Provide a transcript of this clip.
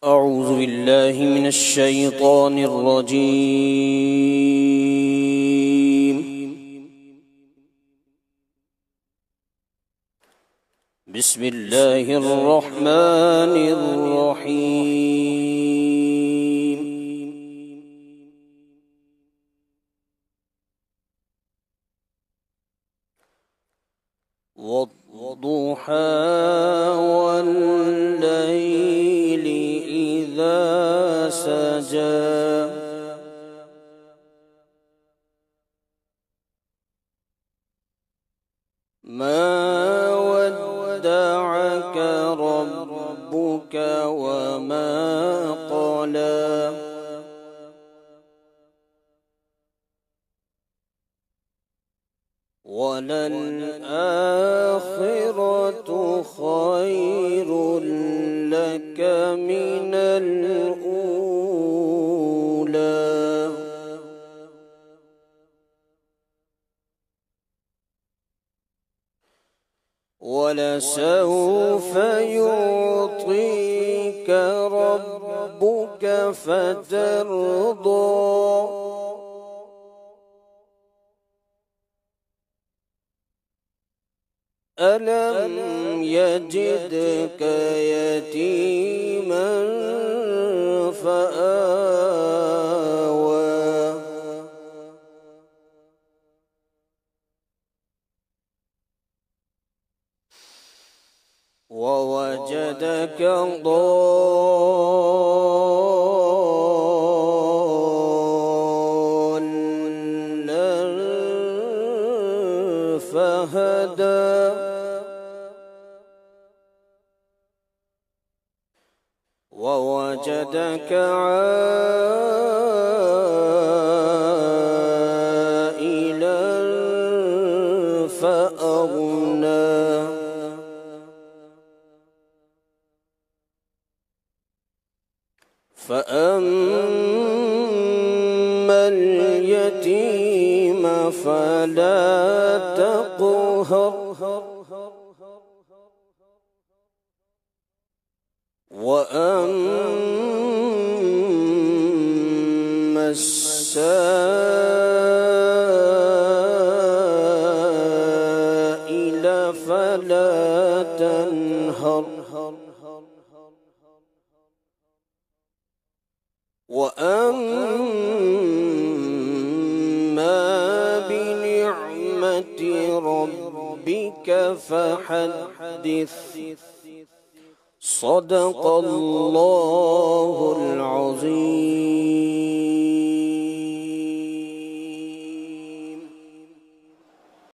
أعوذ بالله من الشيطان الرجيم. بسم الله الرحمن الرحيم. والضحى والليل إذا سجى ما ودعك ربك وما قلى وللآخرة خير لك من الأولى ولسوف يعطيك ربك فترضى ألم يجدك يتيما فآوى ووجدك ضالا فهدى ووجدك عائلا فأغنى فأما اليتيم فلا تقهر وأما السائل فلا تنهر وأما بنعمة ربك فحدث. صدق الله